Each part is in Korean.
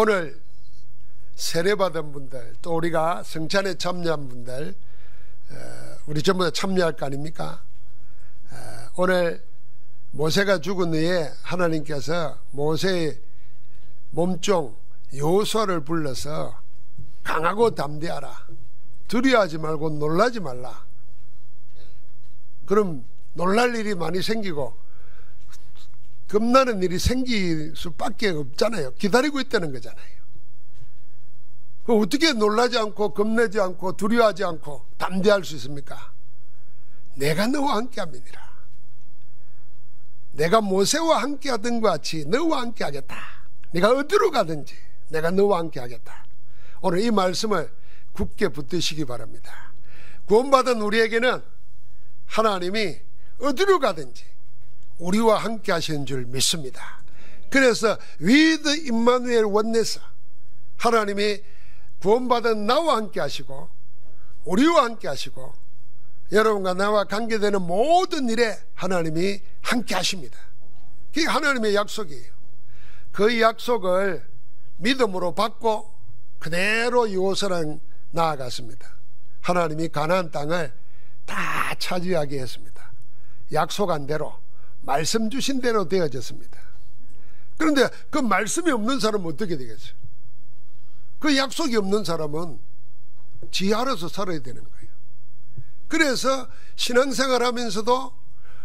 오늘 세례받은 분들, 또 우리가 성찬에 참여한 분들, 우리 전부 다 참여할 거 아닙니까? 오늘 모세가 죽은 후에 하나님께서 모세의 몸종 여호수아를 불러서 강하고 담대하라, 두려워하지 말고 놀라지 말라. 그럼 놀랄 일이 많이 생기고 겁나는 일이 생길 수밖에 없잖아요. 기다리고 있다는 거잖아요. 어떻게 놀라지 않고 겁내지 않고 두려워하지 않고 담대할 수 있습니까? 내가 너와 함께 함이니라. 내가 모세와 함께 하던 것 같이 너와 함께 하겠다. 네가 어디로 가든지 내가 너와 함께 하겠다. 오늘 이 말씀을 굳게 붙드시기 바랍니다. 구원받은 우리에게는 하나님이 어디로 가든지 우리와 함께 하시는 줄 믿습니다. 그래서 with 임마누엘 원네스, 하나님이 구원받은 나와 함께 하시고 우리와 함께 하시고 여러분과 나와 관계되는 모든 일에 하나님이 함께 하십니다. 그게 하나님의 약속이에요. 그 약속을 믿음으로 받고 그대로 여호수아랑 나아갔습니다. 하나님이 가나안 땅을 다 차지하게 했습니다. 약속한 대로, 말씀 주신 대로 되어졌습니다. 그런데 그 말씀이 없는 사람은 어떻게 되겠어요? 그 약속이 없는 사람은 지 알아서 살아야 되는 거예요. 그래서 신앙생활 하면서도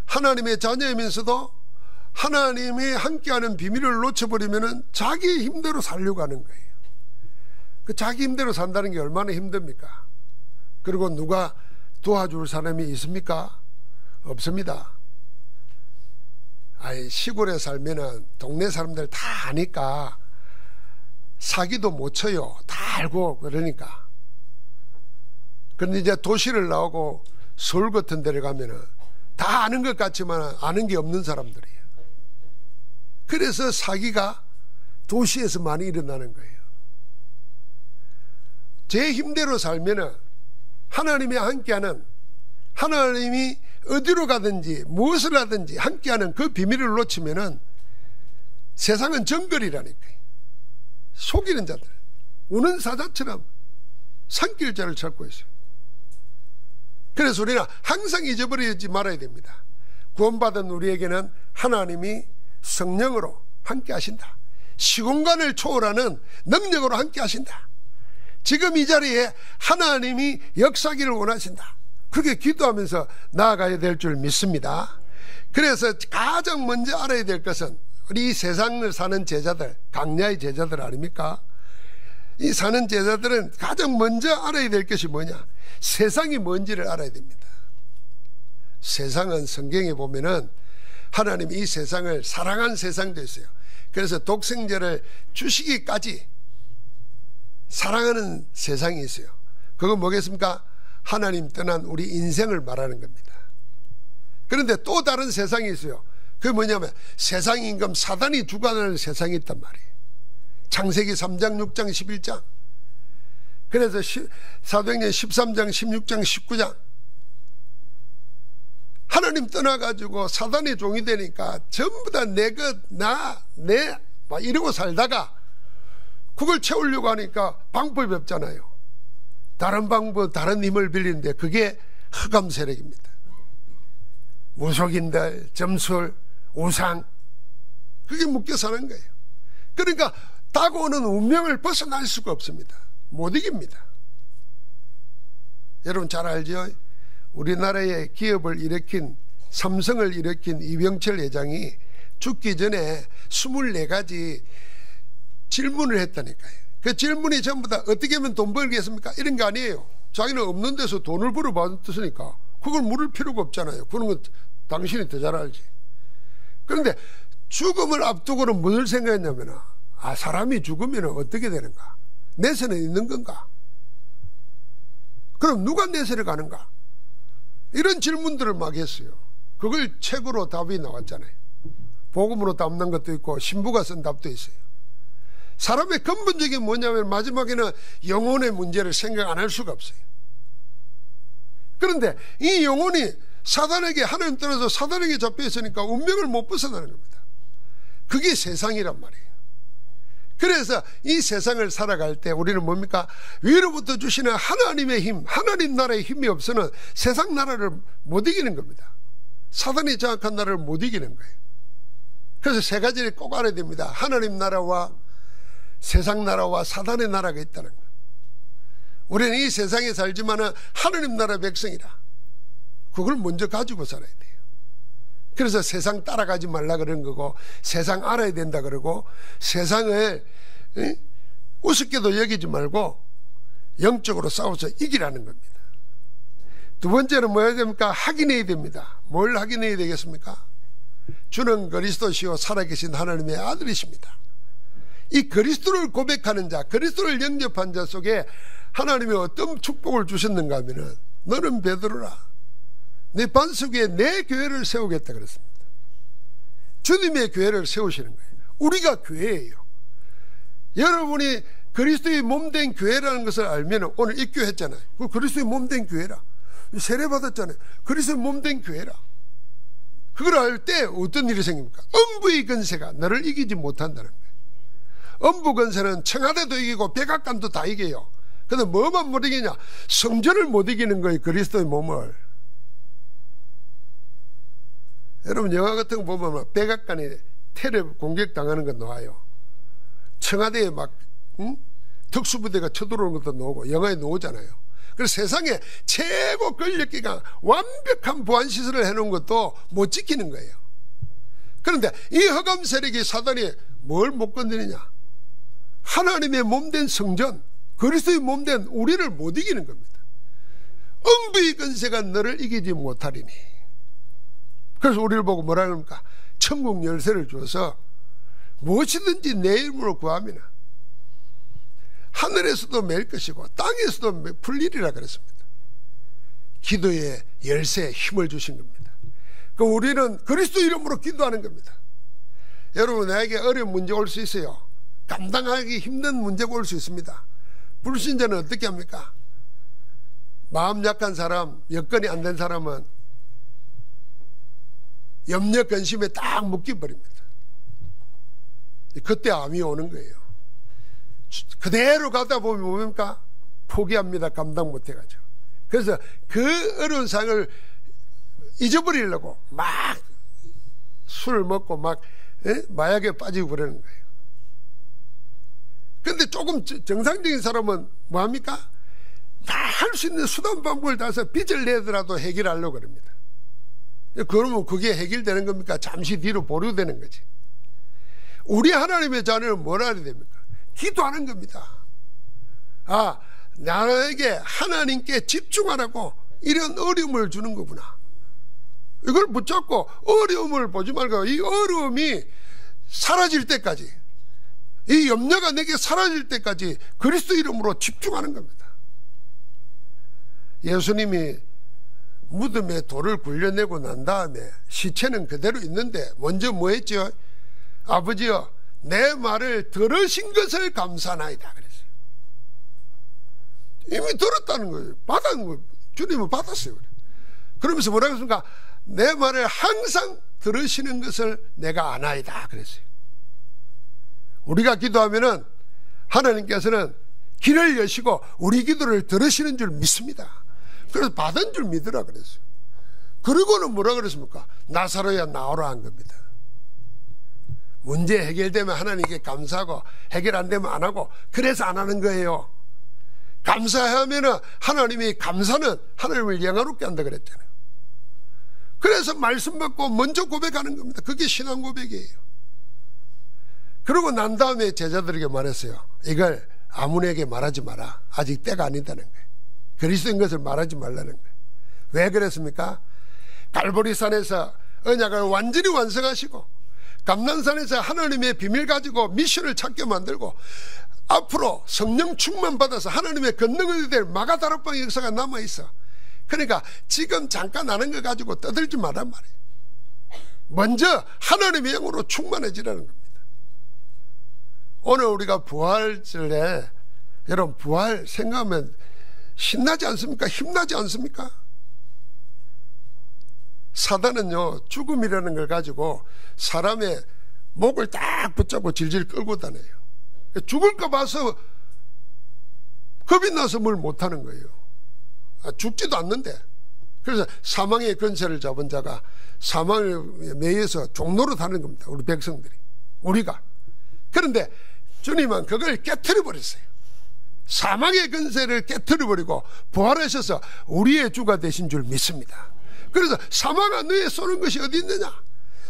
하나님의 자녀이면서도 하나님이 함께하는 비밀을 놓쳐버리면 자기 힘대로 살려고 하는 거예요. 그 자기 힘대로 산다는 게 얼마나 힘듭니까? 그리고 누가 도와줄 사람이 있습니까? 없습니다. 시골에 살면은 동네 사람들 다 아니까 사기도 못 쳐요. 다 알고 그러니까. 그런데 이제 도시를 나오고 서울 같은 데를 가면은 다 아는 것 같지만 아는 게 없는 사람들이에요. 그래서 사기가 도시에서 많이 일어나는 거예요. 제 힘대로 살면은 하나님이 함께하는, 하나님이 어디로 가든지 무엇을 하든지 함께하는 그 비밀을 놓치면은 세상은 정글이라니까요. 속이는 자들, 우는 사자처럼 산길자를 찾고 있어요. 그래서 우리는 항상 잊어버리지 말아야 됩니다. 구원받은 우리에게는 하나님이 성령으로 함께 하신다. 시공간을 초월하는 능력으로 함께 하신다. 지금 이 자리에 하나님이 역사하기를 원하신다. 그렇게 기도하면서 나아가야 될 줄 믿습니다. 그래서 가장 먼저 알아야 될 것은 우리 세상을 사는 제자들, 강야의 제자들 아닙니까? 이 사는 제자들은 가장 먼저 알아야 될 것이 뭐냐? 세상이 뭔지를 알아야 됩니다. 세상은 성경에 보면은 하나님이 이 세상을 사랑한 세상도 있어요. 그래서 독생자를 주시기까지 사랑하는 세상이 있어요. 그건 뭐겠습니까? 하나님 떠난 우리 인생을 말하는 겁니다. 그런데 또 다른 세상이 있어요. 그게 뭐냐면 세상 임금 사단이 주관하는 세상이 있단 말이에요. 창세기 3장 6장 11장, 그래서 사도행전 13장 16장 19장, 하나님 떠나가지고 사단의 종이 되니까 전부 다 내 것, 내 막 이러고 살다가 그걸 채우려고 하니까 방법이 없잖아요. 다른 방법, 다른 힘을 빌리는데 그게 흑암 세력입니다. 무속인들, 점술, 우상, 그게 묶여 사는 거예요. 그러니까 다가오는 운명을 벗어날 수가 없습니다. 못 이깁니다. 여러분 잘 알죠? 우리나라의 기업을 일으킨, 삼성을 일으킨 이병철 회장이 죽기 전에 24가지 질문을 했다니까요. 그 질문이 전부 다 어떻게 하면 돈 벌겠습니까? 이런 거 아니에요. 자기는 없는 데서 돈을 벌어봤으니까 그걸 물을 필요가 없잖아요. 그런 건 당신이 더 잘 알지. 그런데 죽음을 앞두고는 무엇을 생각했냐면, 사람이 죽으면 어떻게 되는가? 내세는 있는 건가? 그럼 누가 내세를 가는가? 이런 질문들을 막 했어요. 그걸 책으로 답이 나왔잖아요. 복음으로 답 난 것도 있고 신부가 쓴 답도 있어요. 사람의 근본적인 뭐냐면 마지막에는 영혼의 문제를 생각 안 할 수가 없어요. 그런데 이 영혼이 사단에게, 하나님 떠나서 사단에게 잡혀 있으니까 운명을 못 벗어나는 겁니다. 그게 세상이란 말이에요. 그래서 이 세상을 살아갈 때 우리는 뭡니까? 위로부터 주시는 하나님의 힘, 하나님 나라의 힘이 없으면 세상 나라를 못 이기는 겁니다. 사단이 장악한 나라를 못 이기는 거예요. 그래서 세 가지를 꼭 알아야 됩니다. 하나님 나라와 세상 나라와 사단의 나라가 있다는 거예요. 우리는 이 세상에 살지만은 하나님 나라 백성이라 그걸 먼저 가지고 살아야 돼요. 그래서 세상 따라가지 말라 그런 거고, 세상 알아야 된다 그러고, 세상을 우습게도 여기지 말고 영적으로 싸워서 이기라는 겁니다. 두 번째는 뭐 해야 됩니까? 확인해야 됩니다. 뭘 확인해야 되겠습니까? 주는 그리스도시요 살아계신 하나님의 아들이십니다. 이 그리스도를 고백하는 자, 그리스도를 영접한 자 속에 하나님이 어떤 축복을 주셨는가 하면은, 너는 베드로라, 내 반석 위에 내 교회를 세우겠다 그랬습니다. 주님의 교회를 세우시는 거예요. 우리가 교회예요. 여러분이 그리스도의 몸된 교회라는 것을 알면, 오늘 입교했잖아요. 그 그리스도의 몸된 교회라, 세례 받았잖아요. 그리스도의 몸된 교회라. 그걸 알 때 어떤 일이 생깁니까? 음부의 권세가 너를 이기지 못한다는 거예요. 음부 권세는 청하대도 이기고 백악관도 다 이겨요. 근데 뭐만 못 이기냐? 성전을 못 이기는 거예요. 그리스도의 몸을. 여러분 영화 같은 거 보면 백악관에 테러 공격당하는 거 나와요. 청와대에 막 특수부대가 쳐들어오는 것도 나오고 영화에 나오잖아요. 그래서 세상에 최고 권력기관 완벽한 보안시설을 해놓은 것도 못 지키는 거예요. 그런데 이 흑암 세력이 사단이 뭘 못 건드리냐? 하나님의 몸된 성전, 그리스도의 몸된 우리를 못 이기는 겁니다. 음부의 권세가 너를 이기지 못하리니. 그래서 우리를 보고 뭐라 그럽니까? 천국 열쇠를 주어서 무엇이든지 내 이름으로 구하면 하늘에서도 매일 것이고 땅에서도 풀리리라 그랬습니다. 기도의 열쇠에 힘을 주신 겁니다. 그 우리는 그리스도 이름으로 기도하는 겁니다. 여러분, 나에게 어려운 문제 올 수 있어요. 감당하기 힘든 문제가 올 수 있습니다. 불신자는 어떻게 합니까? 마음 약한 사람, 여건이 안 된 사람은 염려 근심에 딱 묶여버립니다. 그때 암이 오는 거예요. 그대로 가다 보면 뭡니까? 포기합니다. 감당 못해가지고. 그래서 그 어려운 상을 잊어버리려고 막 술을 먹고 막 마약에 빠지고 그러는 거예요. 근데 조금 정상적인 사람은 뭐합니까? 다 할 수 있는 수단 방법을 다해서 빚을 내더라도 해결하려고 그럽니다. 그러면 그게 해결되는 겁니까? 잠시 뒤로 보류되는 거지. 우리 하나님의 자녀는 뭘 해야 됩니까? 기도하는 겁니다. 아, 나에게 하나님께 집중하라고 이런 어려움을 주는 거구나. 이걸 붙잡고 어려움을 보지 말고 이 어려움이 사라질 때까지, 이 염려가 내게 사라질 때까지 그리스도 이름으로 집중하는 겁니다. 예수님이 무덤에 돌을 굴려내고 난 다음에 시체는 그대로 있는데 먼저 뭐 했죠? 아버지여, 내 말을 들으신 것을 감사하나이다 그랬어요. 이미 들었다는 거예요. 받은 거예요. 주님은 받았어요. 그러면서 뭐라고 했습니까? 내 말을 항상 들으시는 것을 내가 아나이다 그랬어요. 우리가 기도하면은 하나님께서는 길을 여시고 우리 기도를 들으시는 줄 믿습니다. 그래서 받은 줄 믿으라 그랬어요. 그리고는 뭐라 그랬습니까? 나사로야 나오라 한 겁니다. 문제 해결되면 하나님께 감사하고 해결 안 되면 안 하고, 그래서 안 하는 거예요. 감사하면 하나님이, 감사는 하나님을 영화롭게 한다 그랬잖아요. 그래서 말씀 받고 먼저 고백하는 겁니다. 그게 신앙 고백이에요. 그러고 난 다음에 제자들에게 말했어요. 이걸 아무에게 말하지 마라. 아직 때가 아니다는 거예요. 그리스도인 것을 말하지 말라는 거예요. 왜 그랬습니까? 갈보리산에서 언약을 완전히 완성하시고 감난산에서 하나님의 비밀 가지고 미션을 찾게 만들고 앞으로 성령 충만 받아서 하나님의 권능이 될 마가다락방 역사가 남아있어. 그러니까 지금 잠깐 하는 거 가지고 떠들지 말란 말이에요. 먼저 하나님의 영으로 충만해지라는 겁니다. 오늘 우리가 부활절에 여러분 부활 생각하면 신나지 않습니까? 힘나지 않습니까? 사단은요, 죽음이라는 걸 가지고 사람의 목을 딱 붙잡고 질질 끌고 다녀요. 죽을까 봐서 겁이 나서 뭘 못하는 거예요. 죽지도 않는데. 그래서 사망의 권세를 잡은 자가 사망을 매여서 종로로 다는 겁니다. 우리 백성들이, 우리가. 그런데 주님은 그걸 깨트려 버렸어요. 사망의 권세를 깨트려 버리고 부활하셔서 우리의 주가 되신 줄 믿습니다. 그래서 사망아 너의 쏘는 것이 어디 있느냐,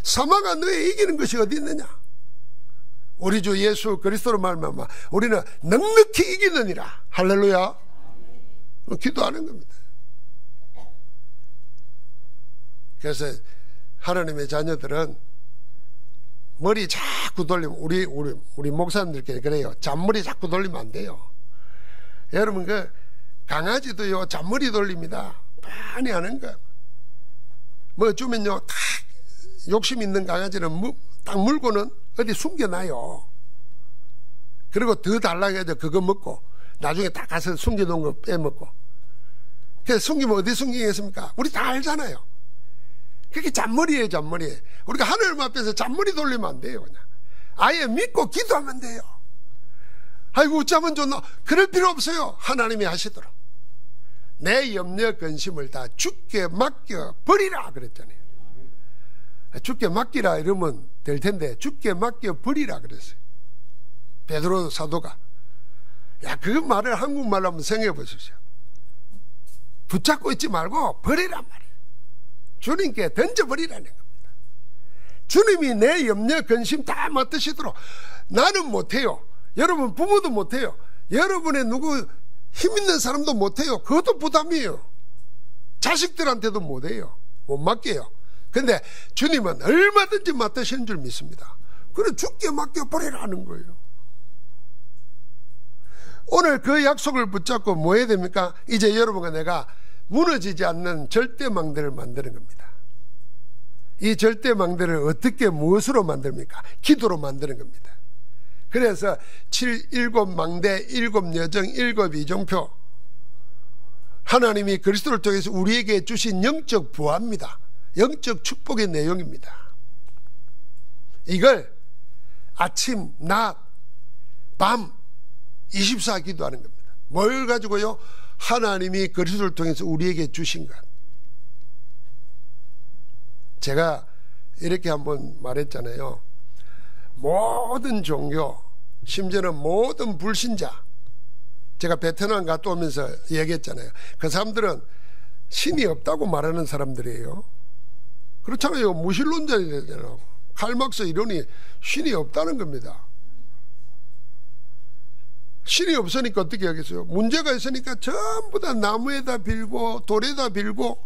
사망아 너의 이기는 것이 어디 있느냐. 우리 주 예수 그리스도로 말미암아 우리는 넉넉히 이기느니라. 할렐루야. 기도하는 겁니다. 그래서 하나님의 자녀들은 머리 자꾸 돌리면, 우리 목사님들께 그래요. 잔머리 자꾸 돌리면 안 돼요. 여러분, 그 강아지도요 잔머리 돌립니다. 많이 하는 거예요. 뭐 주면요 딱 욕심 있는 강아지는 딱 물고는 어디 숨겨놔요. 그리고 더 달라고 해서 그거 먹고 나중에 딱 가서 숨겨놓은 거 빼먹고. 그래서 숨기면 어디 숨기겠습니까? 우리 다 알잖아요. 그게 잔머리예요, 잔머리. 우리가 하나님 앞에서 잔머리 돌리면 안 돼요. 그냥 아예 믿고 기도하면 돼요. 아이고 어쩌면 좋나, 그럴 필요 없어요. 하나님이 하시도록 내 염려 근심을 다 주께 맡겨 버리라 그랬잖아요. 주께 맡기라 이러면 될 텐데 주께 맡겨 버리라 그랬어요. 베드로 사도가. 야, 그 말을 한국말로 한번 생각해 보십시오. 붙잡고 있지 말고 버리란 말이에요. 주님께 던져버리라는 겁니다. 주님이 내 염려 근심 다 맡으시도록. 나는 못해요. 여러분 부모도 못해요. 여러분의 누구 힘 있는 사람도 못해요. 그것도 부담이에요. 자식들한테도 못해요. 못 맡겨요. 근데 주님은 얼마든지 맡으시는 줄 믿습니다. 그래 주께 맡겨버리라는 거예요. 오늘 그 약속을 붙잡고 뭐 해야 됩니까? 이제 여러분과 내가 무너지지 않는 절대망대를 만드는 겁니다. 이 절대망대를 어떻게, 무엇으로 만듭니까? 기도로 만드는 겁니다. 그래서 7망대 7여정 7이종표, 하나님이 그리스도를 통해서 우리에게 주신 영적 부활입니다. 영적 축복의 내용입니다. 이걸 아침, 낮, 밤 24 기도하는 겁니다. 뭘 가지고요? 하나님이 그리스도를 통해서 우리에게 주신 것. 제가 이렇게 한번 말했잖아요. 모든 종교, 심지어는 모든 불신자, 제가 베트남 갔다 오면서 얘기했잖아요. 그 사람들은 신이 없다고 말하는 사람들이에요. 그렇잖아요. 무신론자들이잖아요. 칼막스 이론이 신이 없다는 겁니다. 신이 없으니까 어떻게 하겠어요? 문제가 있으니까 전부 다 나무에다 빌고 돌에다 빌고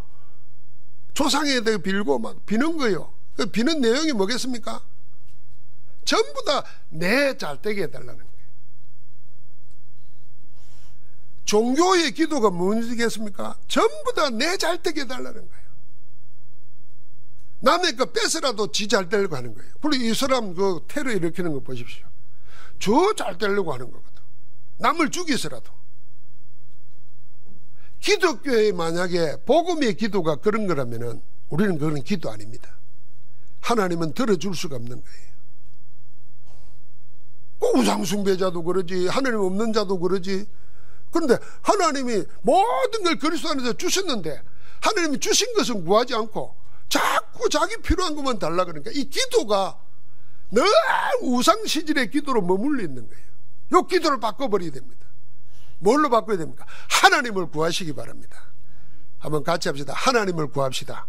조상에다 빌고 막 비는 거예요. 그 비는 내용이 뭐겠습니까? 전부 다 내 잘되게 해달라는 거예요. 종교의 기도가 뭐겠습니까? 전부 다 내 잘되게 해달라는 거예요. 남의 거 뺏으라도 지 잘되려고 하는 거예요. 그리고 이 사람 그 테러 일으키는 거 보십시오. 저 잘되려고 하는 거거든. 남을 죽이서라도. 기독교에 만약에 복음의 기도가 그런 거라면은 우리는 그건 기도 아닙니다. 하나님은 들어줄 수가 없는 거예요. 우상숭배자도 그러지, 하나님 없는 자도 그러지. 그런데 하나님이 모든 걸 그리스도 안에서 주셨는데 하나님이 주신 것은 구하지 않고 자꾸 자기 필요한 것만 달라 그러니까 이 기도가 늘 우상시질의 기도로 머물러 있는 거예요. 이 기도를 바꿔버려야 됩니다. 뭘로 바꿔야 됩니까? 하나님을 구하시기 바랍니다. 한번 같이 합시다. 하나님을 구합시다.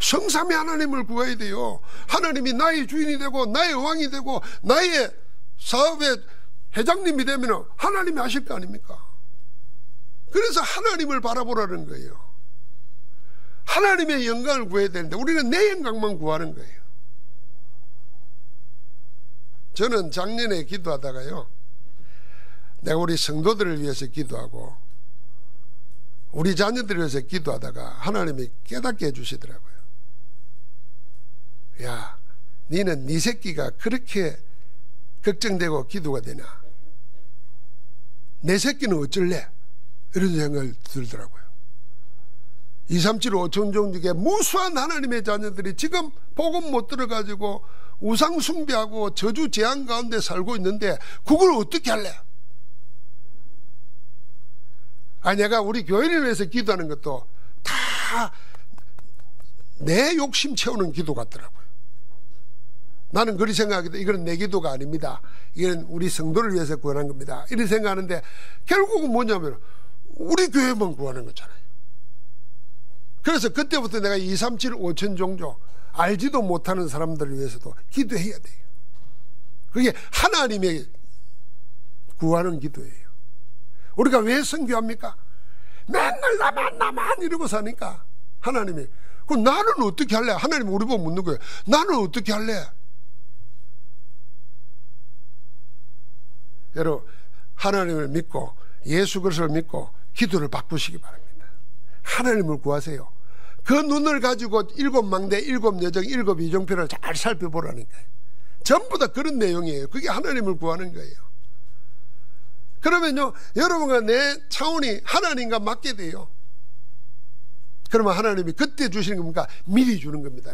성삼위 하나님을 구해야 돼요. 하나님이 나의 주인이 되고 나의 왕이 되고 나의 사업의 회장님이 되면 하나님이 하실 거 아닙니까? 그래서 하나님을 바라보라는 거예요. 하나님의 영광을 구해야 되는데 우리는 내 영광만 구하는 거예요. 저는 작년에 기도하다가요, 내가 우리 성도들을 위해서 기도하고 우리 자녀들을 위해서 기도하다가 하나님이 깨닫게 해주시더라고요. 야, 니는 네 새끼가 그렇게 걱정되고 기도가 되나? 내 새끼는 어쩔래? 이런 생각을 들더라고요. 2, 3, 7, 5천 종 중에 무수한 하나님의 자녀들이 지금 복음 못 들어가지고 우상 숭배하고 저주 재앙 가운데 살고 있는데 그걸 어떻게 할래? 내가 우리 교회를 위해서 기도하는 것도 다 내 욕심 채우는 기도 같더라고요. 나는 그리 생각하기도 이건 내 기도가 아닙니다. 이건 우리 성도를 위해서 구하는 겁니다. 이렇게 생각하는데 결국은 뭐냐면 우리 교회만 구하는 거잖아요. 그래서 그때부터 내가 2, 3, 7, 5천 종족 알지도 못하는 사람들을 위해서도 기도해야 돼요. 그게 하나님의 구하는 기도예요. 우리가 왜 선교합니까? 맨날 나만 이러고 사니까 하나님이 그럼 나는 어떻게 할래? 하나님 우리 보고 묻는 거예요. 나는 어떻게 할래? 여러분 하나님을 믿고 예수 그리스도를 믿고 기도를 바꾸시기 바랍니다. 하나님을 구하세요. 그 눈을 가지고 7망대, 7여정, 7이정표를 잘 살펴보라니까요. 전부 다 그런 내용이에요. 그게 하나님을 구하는 거예요. 그러면요 여러분과 내 차원이 하나님과 맞게 돼요. 그러면 하나님이 그때 주시는 겁니까? 미리 주는 겁니다.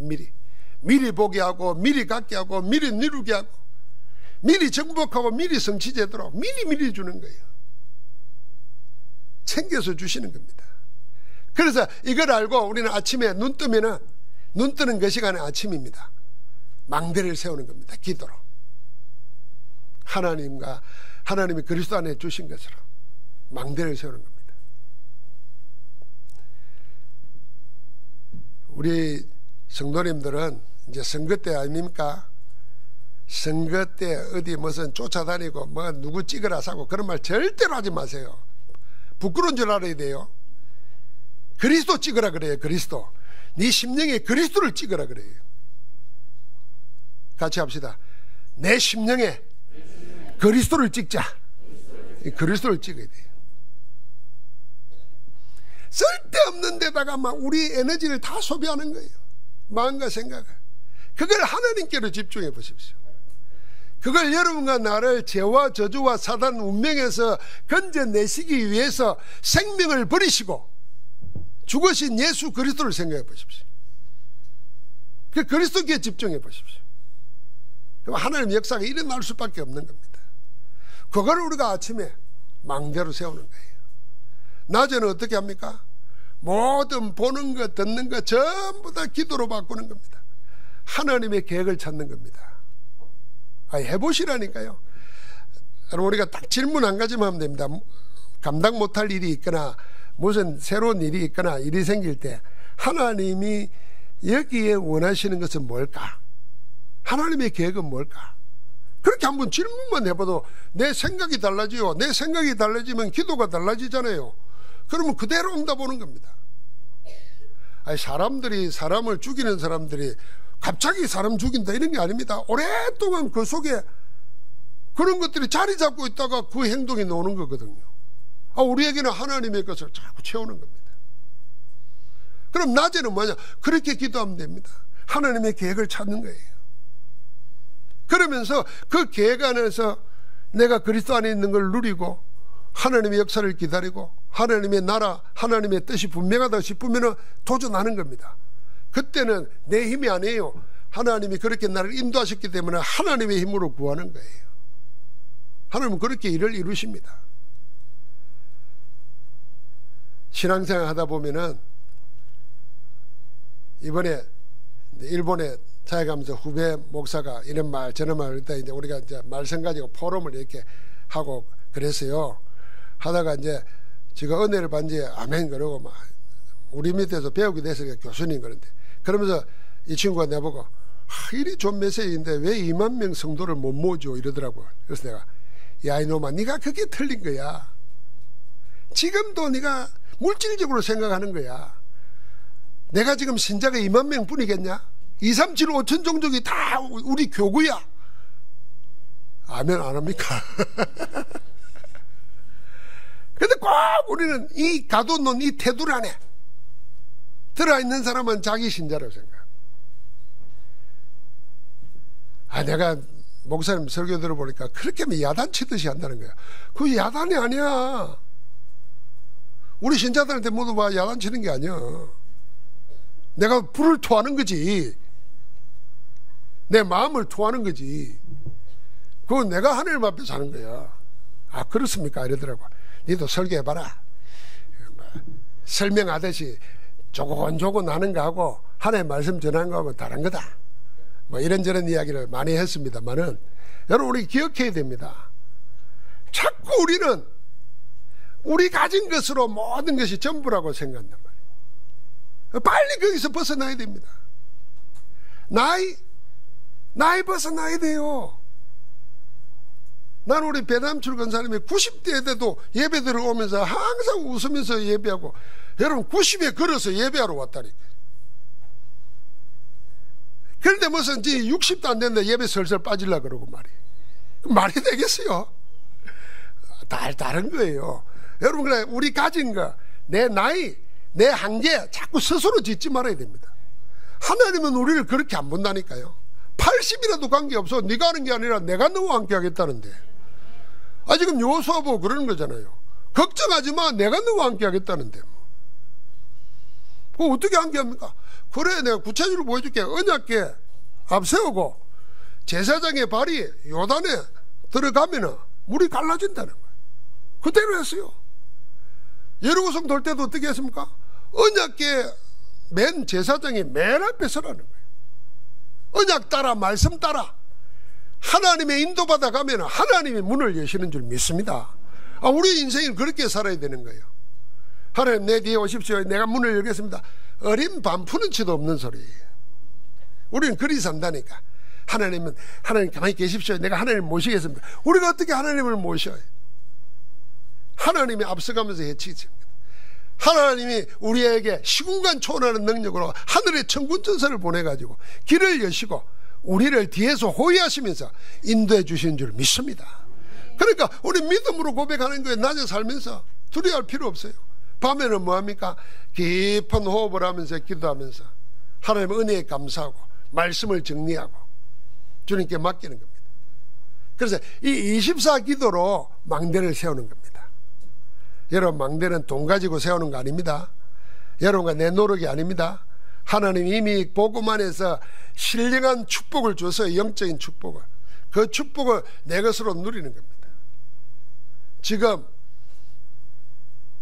미리 보게 하고 미리 갖게 하고 미리 이루게 하고 미리 정복하고 미리 성취되도록 미리 주는 거예요. 챙겨서 주시는 겁니다. 그래서 이걸 알고 우리는 아침에 눈 뜨는 그 시간에 아침입니다. 망대를 세우는 겁니다. 기도로 하나님이 그리스도 안에 주신 것으로 망대를 세우는 겁니다. 우리 성도님들은 이제 선거 때 아닙니까? 선거 때 어디 무슨 쫓아다니고 뭐 누구 찍으라 사고 그런 말 절대로 하지 마세요. 부끄러운 줄 알아야 돼요. 그리스도 찍으라 그래요. 그리스도. 네 심령에 그리스도를 찍으라 그래요. 같이 합시다. 내 심령에 그리스도를 찍자. 그리스도를 찍어야 돼요. 쓸데없는 데다가 막 우리 에너지를 다 소비하는 거예요. 마음과 생각을. 그걸 하나님께로 집중해 보십시오. 그걸 여러분과 나를 죄와 저주와 사단 운명에서 건져내시기 위해서 생명을 버리시고 죽으신 예수 그리스도를 생각해 보십시오. 그 그리스도께 집중해 보십시오. 그럼 하나님의 역사가 일어날 수밖에 없는 겁니다. 그걸 우리가 아침에 망대로 세우는 거예요. 낮에는 어떻게 합니까? 모든 보는 것 듣는 것 전부 다 기도로 바꾸는 겁니다. 하나님의 계획을 찾는 겁니다. 해보시라니까요. 우리가 딱 질문 한 가지만 하면 됩니다. 감당 못할 일이 있거나 무슨 새로운 일이 있거나 일이 생길 때 하나님이 여기에 원하시는 것은 뭘까? 하나님의 계획은 뭘까? 그렇게 한번 질문만 해봐도 내 생각이 달라지요. 내 생각이 달라지면 기도가 달라지잖아요. 그러면 그대로 응답 오는 겁니다. 사람을 죽이는 사람들이 갑자기 사람 죽인다 이런 게 아닙니다. 오랫동안 그 속에 그런 것들이 자리 잡고 있다가 그 행동이 나오는 거거든요. 우리에게는 하나님의 것을 자꾸 채우는 겁니다. 그럼 낮에는 뭐냐? 그렇게 기도하면 됩니다. 하나님의 계획을 찾는 거예요. 그러면서 그 계획 안에서 내가 그리스도 안에 있는 걸 누리고 하나님의 역사를 기다리고 하나님의 나라, 하나님의 뜻이 분명하다 싶으면 도전하는 겁니다. 그때는 내 힘이 아니에요. 하나님이 그렇게 나를 인도하셨기 때문에 하나님의 힘으로 구하는 거예요. 하나님은 그렇게 일을 이루십니다. 신앙생활 하다 보면은 이번에 일본에 자해가면서 후배 목사가 이런 말 저런 말 했다 이제 우리가 이제 말씀 가지고 포럼을 이렇게 하고 그랬어요. 하다가 이제 제가 은혜를 받지 아멘 그러고 막 우리 밑에서 배우게 돼서 교수님 그런데 그러면서 이 친구가 내보고 이리 좋은 메시지인데 왜 2만 명 성도를 못 모으죠 이러더라고요. 그래서 내가 야 이놈아 네가 그게 틀린 거야. 지금도 네가 물질적으로 생각하는 거야. 내가 지금 신자가 2만 명 뿐이겠냐? 2, 3, 7, 5천 종족이 다 우리 교구야. 아멘 안 합니까? 근데 꼭 우리는 이 가둬놓은 이 테두리 안에 들어있는 사람은 자기 신자라고 생각해요. 내가 목사님 설교 들어보니까 그렇게 하면 야단치듯이 한다는 거야. 그거 야단이 아니야. 우리 신자들한테 모두 봐 야단치는 게 아니야. 내가 불을 토하는 거지. 내 마음을 토하는 거지. 그건 내가 하나님 앞에 사는 거야. 아, 그렇습니까? 이러더라고. 니도 설교해봐라. 설명하듯이 조곤조곤 하는 거하고 하나님 말씀 전하는 거하고 다른 거다. 뭐 이런저런 이야기를 많이 했습니다만은, 여러분, 우리 기억해야 됩니다. 자꾸 우리는 우리 가진 것으로 모든 것이 전부라고 생각한단 말이에요. 빨리 거기서 벗어나야 됩니다. 나이 벗어나야 돼요. 난 우리 배남출 권사님이 90대 때도 예배 들어오면서 항상 웃으면서 예배하고, 여러분 90에 걸어서 예배하러 왔다니까. 그런데 무슨 이제 60도 안 됐는데 예배 설설 빠지려고 그러고 말이에요. 말이 되겠어요? 다른 거예요. 여러분, 그래, 우리 가진 거, 내 나이, 내 한계 자꾸 스스로 짓지 말아야 됩니다. 하나님은 우리를 그렇게 안 본다니까요. 80이라도 관계없어. 네가 하는 게 아니라 내가 너와 함께 하겠다는데. 아, 지금 여호수아 보고 그러는 거잖아요. 걱정하지 마, 내가 너와 함께 하겠다는데. 그거 어떻게 함께 합니까? 그래, 내가 구체적으로 보여줄게. 언약궤 앞세우고 제사장의 발이 요단에 들어가면은 물이 갈라진다는 거예요. 그대로 했어요. 여리고성 돌 때도 어떻게 했습니까? 언약궤 맨 제사장이 맨 앞에 서라는 거예요. 언약 따라, 말씀 따라 하나님의 인도받아 가면 하나님이 문을 여시는 줄 믿습니다. 아, 우리 인생은 그렇게 살아야 되는 거예요. 하나님, 내 뒤에 오십시오. 내가 문을 열겠습니다. 어린 반 푸는 치도 없는 소리예요. 우리는 그리 산다니까. 하나님 가만히 계십시오. 내가 하나님을 모시겠습니다. 우리가 어떻게 하나님을 모셔요? 하나님이 앞서가면서 해치십니다. 하나님이 우리에게 시공간 초월하는 능력으로 하늘의 천군천사를 보내가지고 길을 여시고 우리를 뒤에서 호위하시면서 인도해 주시는 줄 믿습니다. 그러니까 우리 믿음으로 고백하는 거예요. 낮에 살면서 두려워할 필요 없어요. 밤에는 뭐합니까? 깊은 호흡을 하면서 기도하면서 하나님의 은혜에 감사하고 말씀을 정리하고 주님께 맡기는 겁니다. 그래서 이 24기도로 망대를 세우는 겁니다. 여러분, 망대는 돈 가지고 세우는 거 아닙니다. 여러분과 내 노력이 아닙니다. 하나님이 이미 복음 안에서 신령한 축복을 줘서, 영적인 축복을, 그 축복을 내 것으로 누리는 겁니다. 지금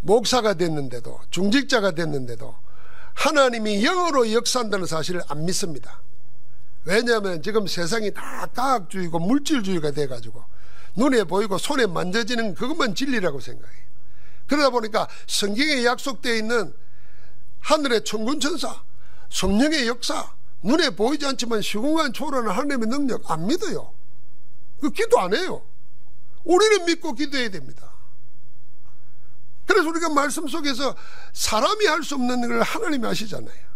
목사가 됐는데도, 중직자가 됐는데도 하나님이 영으로 역사한다는 사실을 안 믿습니다. 왜냐하면 지금 세상이 다 과학주의고 물질주의가 돼가지고 눈에 보이고 손에 만져지는 그것만 진리라고 생각해요. 그러다 보니까 성경에 약속되어 있는 하늘의 천군천사, 성령의 역사, 눈에 보이지 않지만 시공간 초월하는 하나님의 능력 안 믿어요. 그 기도 안 해요. 우리는 믿고 기도해야 됩니다. 그래서 우리가 말씀 속에서 사람이 할 수 없는 걸 하나님이 하시잖아요.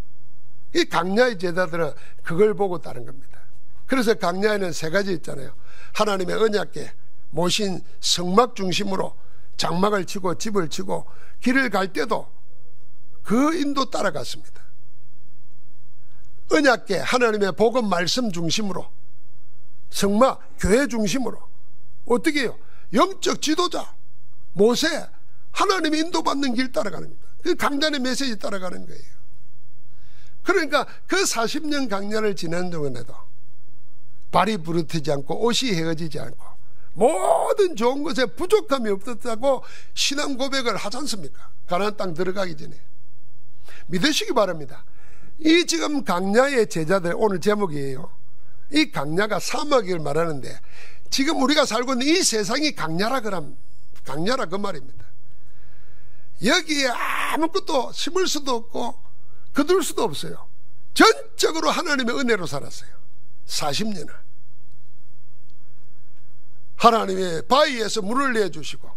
이 강야의 제자들은 그걸 보고 따른 겁니다. 그래서 강야에는 세 가지 있잖아요. 하나님의 언약궤 모신 성막 중심으로 장막을 치고 집을 치고 길을 갈 때도 그 인도 따라갔습니다. 언약궤 하나님의 복음 말씀 중심으로, 성막 교회 중심으로. 어떻게 해요? 영적 지도자 모세, 하나님의 인도받는 길 따라가는 겁니다. 그 강단의 메시지 따라가는 거예요. 그러니까 그 40년 강야를 지난 동안에도 발이 부르트지 않고 옷이 헤어지지 않고 모든 좋은 것에 부족함이 없었다고 신앙 고백을 하지 않습니까? 가나안 땅 들어가기 전에. 믿으시기 바랍니다. 이 지금 강야의 제자들, 오늘 제목이에요. 이 강야가 사막을 말하는데 지금 우리가 살고 있는 이 세상이 강야라 그 말입니다. 여기에 아무것도 심을 수도 없고 거둘 수도 없어요. 전적으로 하나님의 은혜로 살았어요. 40년을 하나님의 바위에서 물을 내주시고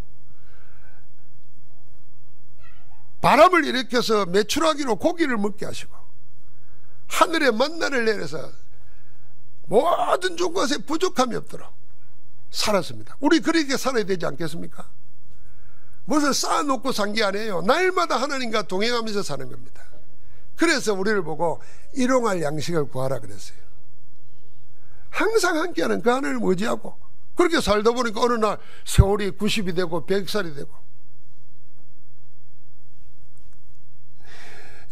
바람을 일으켜서 메추라기로 고기를 먹게 하시고 하늘에 만나를 내려서 모든 좋은 것에 부족함이 없도록 살았습니다. 우리 그렇게 살아야 되지 않겠습니까? 무슨 쌓아놓고 산 게 아니에요. 날마다 하나님과 동행하면서 사는 겁니다. 그래서 우리를 보고 일용할 양식을 구하라 그랬어요. 항상 함께하는 그 하나님을 의지하고 그렇게 살다 보니까 어느 날 세월이 90이 되고 100살이 되고.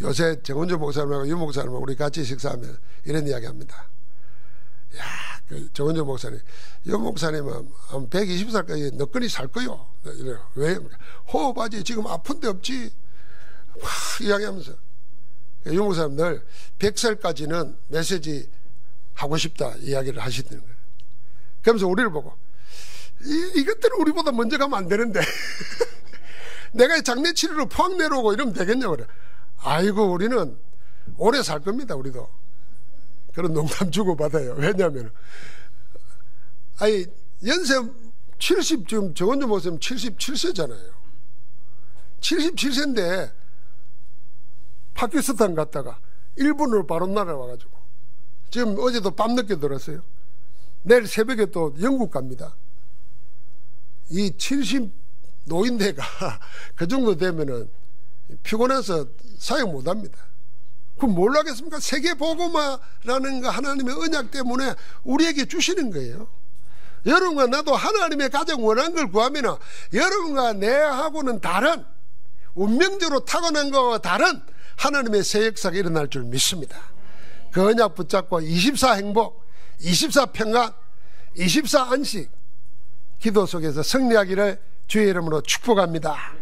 요새 정은주 목사님하고 유 목사님하고 우리 같이 식사하면 이런 이야기 합니다. 야, 그 정은조 목사님, 이 목사님은 120살까지 너끈히 살 거요. 이래요. 왜? 호흡하지. 지금 아픈 데 없지. 막 이야기하면서. 이 목사님 늘 100살까지는 메시지 하고 싶다 이야기를 하시는 거예요. 그러면서 우리를 보고 이것들은 우리보다 먼저 가면 안 되는데 내가 장례치료로 포항 내려오고 이러면 되겠냐고 그래. 아이고 우리는 오래 살 겁니다. 우리도 그런 농담 주고받아요. 왜냐하면 아니 연세 70 지금 정은주 목사님 77세잖아요 77세인데 파키스탄 갔다가 일본으로 바로 날아와가지고 지금 어제도 밤늦게 들었어요. 내일 새벽에 또 영국 갑니다. 이 70 노인네가 그 정도 되면은 피곤해서 사역 못합니다. 그럼 뭘 하겠습니까? 세계복음화라는 거 하나님의 언약 때문에 우리에게 주시는 거예요. 여러분과 나도 하나님의 가장 원하는 걸 구하면 여러분과 내하고는 다른 운명적으로 타고난 것과 다른 하나님의 새 역사가 일어날 줄 믿습니다. 그 언약 붙잡고 24 행복, 24 평안, 24 안식 기도 속에서 승리하기를 주의 이름으로 축복합니다.